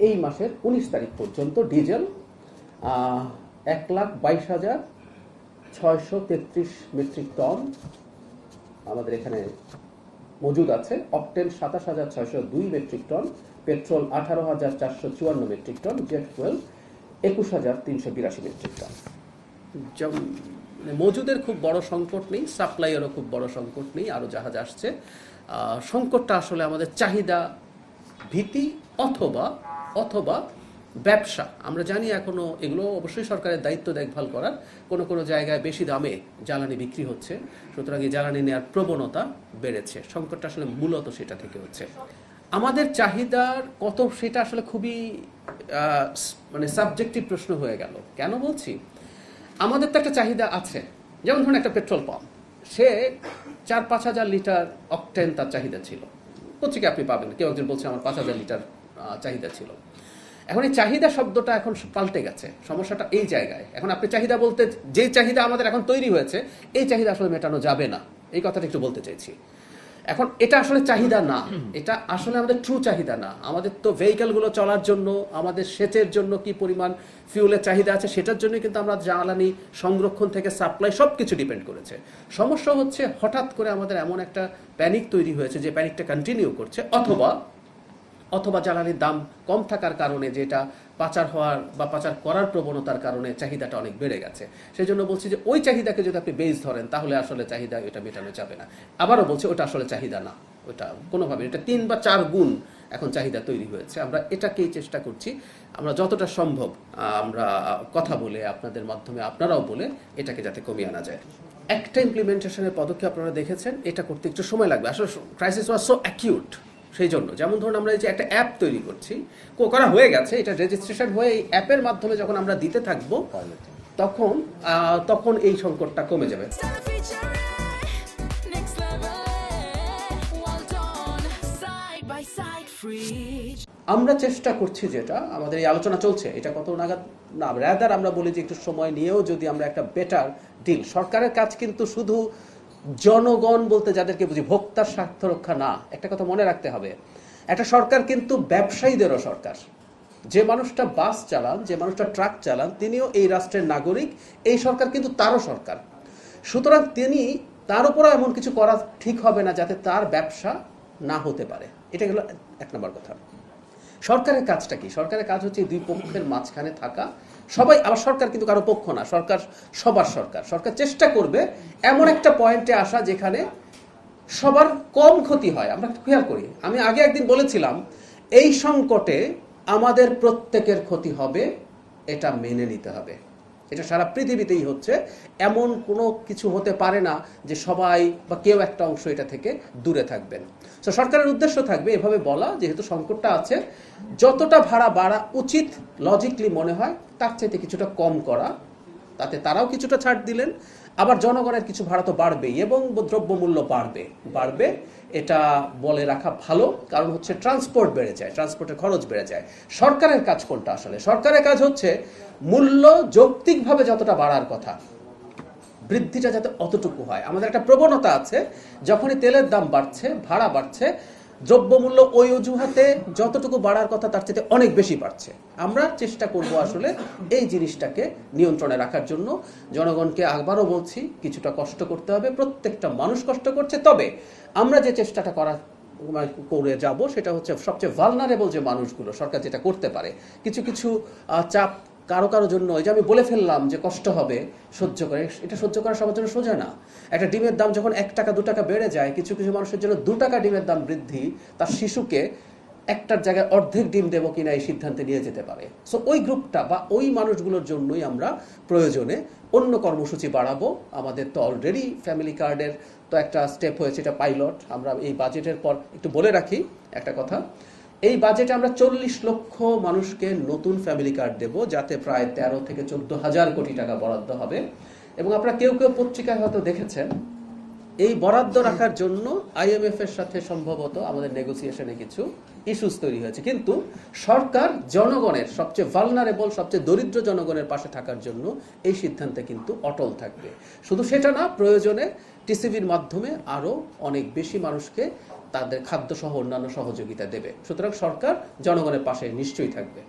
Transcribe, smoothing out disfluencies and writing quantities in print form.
এই মাসের 19 তারিখ পর্যন্ত ডিজেল 1,22,633 মেট্রিক টন আমাদের এখানে মজুদ আছে। Octane 27,602 metric ton, petrol 18,454 metric ton, jet fuel 21,382 metric ton. মজুদের খুব বড় সংকট নেই, সাপ্লাইয়েরও খুব বড় সংকট নেই, আরও জাহাজ আসছে। সংকটটা আসলে আমাদের চাহিদা ভীতি অথবা ব্যবসা। আমরা জানি এখনো এগুলো অবশ্যই সরকারের দায়িত্ব দেখভাল করার, কোনো জায়গায় বেশি দামে জ্বালানি বিক্রি হচ্ছে, সুতরাং এই জ্বালানি নেওয়ার প্রবণতা বেড়েছে। সংকটটা আসলে মূলত সেটা থেকে হচ্ছে। আমাদের চাহিদার কত সেটা আসলে খুবই সাবজেক্টিভ প্রশ্ন হয়ে গেল। কেন বলছি, আমাদের তো একটা চাহিদা আছে। যেমন ধরুন একটা পেট্রোল পাম্প, সে 4-5 হাজার লিটার অকটেন তার চাহিদা ছিল। পত্রিকা আপনি পাবেন, কেউ একজন বলছে আমার 5 হাজার লিটার চাহিদা ছিল। এখন এই চাহিদা শব্দটা এখন পাল্টে গেছে। সমস্যাটা এই জায়গায়। এখন আপনি চাহিদা বলতে যে চাহিদা আমাদের এখন তৈরি হয়েছে, এই চাহিদা আসলে মেটানো যাবে না, এই কথাটা একটু বলতে চাইছি। এখন এটা আসলে চাহিদা না, এটা আসলে আমাদের ট্রু চাহিদা না। আমাদের তো ভেহিকেলগুলো চলার জন্য, আমাদের সেচের জন্য কি পরিমাণ ফিউলের চাহিদা আছে সেটার জন্য কিন্তু আমরা জ্বালানি সংরক্ষণ থেকে সাপ্লাই সব কিছু ডিপেন্ড করেছে। সমস্যা হচ্ছে হঠাৎ করে আমাদের এমন একটা প্যানিক তৈরি হয়েছে যে প্যানিকটা কন্টিনিউ করছে, অথবা জ্বালানির দাম কম থাকার কারণে, যেটা পাচার হওয়ার বা পাচার করার প্রবণতার কারণে চাহিদাটা অনেক বেড়ে গেছে। সেই জন্য বলছি যে ওই চাহিদাকে যদি আপনি বেস ধরেন তাহলে আসলে চাহিদা এটা মেটানো যাবে না। আবারও বলছি, ওটা আসলে চাহিদা না, ওটা কোনোভাবে, এটা 3 বা 4 গুণ এখন চাহিদা তৈরি হয়েছে। আমরা এটাকেই চেষ্টা করছি, আমরা যতটা সম্ভব আমরা কথা বলে, আপনাদের মাধ্যমে আপনারাও বলে, এটাকে যাতে কমিয়ে আনা যায়। একটা ইমপ্লিমেন্টেশনের পদক্ষেপ আপনারা দেখেছেন, এটা করতে একটু সময় লাগবে। আসলে ক্রাইসিস ওয়াজ সো অ্যাকিউট, সেই জন্য। যেমন ধরুন আমরা এই যে একটা অ্যাপ তৈরি করছি, করা হয়ে গেছে, এটা রেজিস্ট্রেশন হয়ে এই অ্যাপের মাধ্যমে যখন আমরা দিতে থাকবো তখন এই সংকটটা কমে যাবে। আমরা চেষ্টা করছি, যেটা আমাদের এই আলোচনা চলছে, এটা কত নাগাদ না, রাদার আমরা বলি যে একটু সময় নিয়েও যদি আমরা একটা বেটার ডিল। সরকারের কাজ কিন্তু শুধু জনগণ বলতে যাদেরকে বুঝি, ভোক্তার স্বার্থ রক্ষা না। একটা কথা মনে রাখতে হবে, একটা সরকার কিন্তু ব্যবসায়ীদেরও সরকার। যে মানুষটা বাস চালান, যে মানুষটা ট্রাক চালান, তিনিও এই রাষ্ট্রের নাগরিক, এই সরকার কিন্তু তারও সরকার। সুতরাং তার উপরও এমন কিছু করা ঠিক হবে না যাতে তার ব্যবসা না হতে পারে। এটা গেল 1 নম্বর কথা। সরকারের কাজটা কি? সরকারের কাজ হচ্ছে দুই পক্ষের মাঝখানে থাকা। সবাই, আবার সরকার কিন্তু কারো পক্ষ না, সরকার সবার সরকার। সরকার চেষ্টা করবে এমন একটা পয়েন্টে আসা যেখানে সবার কম ক্ষতি হয়। আমরা খেয়াল করি, আমি আগে একদিন বলেছিলাম এই সংকটে আমাদের প্রত্যেকের ক্ষতি হবে, এটা মেনে নিতে হবে। এটা সারা পৃথিবীতেই হচ্ছে, এমন কোনো কিছু হতে পারে না যে সবাই বা কেউ একটা অংশ এটা থেকে দূরে থাকবেন। তো সরকারের উদ্দেশ্য থাকবে এভাবে বলা, যেহেতু সংকটটা আছে, যতটা ভাড়া বাড়া উচিত লজিকলি মনে হয় তার চাইতে কিছুটা কম করা, তাতে তারাও কিছুটা ছাড় দিলেন। আবার জনগণের কিছু ভাড়া তো বাড়বেই এবং দ্রব্যমূল্য বাড়বে, এটা বলে রাখা ভালো। কারণ হচ্ছে ট্রান্সপোর্ট বেড়ে যায়, ট্রান্সপোর্টের খরচ বেড়ে যায়। সরকারের কাজ কোনটা? আসলে সরকারের কাজ হচ্ছে মূল্য যৌক্তিকভাবে যতটা বাড়ার কথা, বৃদ্ধিটা যাতে অতটুকু হয়। আমাদের একটা প্রবণতা আছে, যখনই তেলের দাম বাড়ছে, ভাড়া বাড়ছে, দ্রব্যমূল্য ওই অজুহাতে যতটুকু বাড়ার কথা তার চেয়ে অনেক বেশি বাড়ছে। আমরা চেষ্টা করব আসলে এই জিনিসটাকে নিয়ন্ত্রণে রাখার জন্য। জনগণকে আবারও বলছি, কিছুটা কষ্ট করতে হবে, প্রত্যেকটা মানুষ কষ্ট করছে। তবে আমরা যে চেষ্টাটা করে যাব সেটা হচ্ছে সবচেয়ে ভালনারেবল যে মানুষগুলো, সরকার যেটা করতে পারে, কিছু চাপ কারো জন্য, ওই যে আমি বলে ফেললাম যে কষ্ট হবে সহ্য করে, এটা সহ্য করা সবার জন্য সোজা না। একটা ডিমের দাম যখন 1 টাকা 2 টাকা বেড়ে যায়, কিছু মানুষের জন্য 2 টাকা ডিমের দাম বৃদ্ধি তার শিশুকে একটার জায়গায় অর্ধেক ডিম দেবো কিনা এই সিদ্ধান্তে নিয়ে যেতে পারে। সো ওই গ্রুপটা বা ওই মানুষগুলোর জন্যই আমরা প্রয়োজনে অন্য কর্মসূচি বাড়াবো। আমাদের তো অলরেডি ফ্যামিলি কার্ডের তো একটা স্টেপ হয়েছে, এটা পাইলট। আমরা এই বাজেটের পর একটু বলে রাখি একটা কথা, এই বাজেটে আমরা 40 লক্ষ মানুষকে নতুন ফ্যামিলি কার্ড দেব, যাতে প্রায় 13 থেকে 14 হাজার কোটি টাকা বরাদ্দ হবে। এবং আপনারা কেউ পত্রিকায় হয়তো দেখেছেন এই বরাদ্দ রাখার জন্য আইএমএফ এর সাথে সম্ভবত আমাদের নেগোসিয়েশনে কিছু ইস্যুস তৈরি হয়েছে, কিন্তু সরকার জনগণের সবচেয়ে ভালনারেবল, সবচেয়ে দরিদ্র জনগণের পাশে থাকার জন্য এই সিদ্ধান্তে কিন্তু অটল থাকবে। শুধু সেটা না, প্রয়োজনে টিসিবির মাধ্যমে আরো অনেক বেশি মানুষকে তাদের খাদ্য সহ অন্যান্য সহযোগিতা দেবে। সুতরাং সরকার জনগণের পাশে নিশ্চয়ই থাকবে।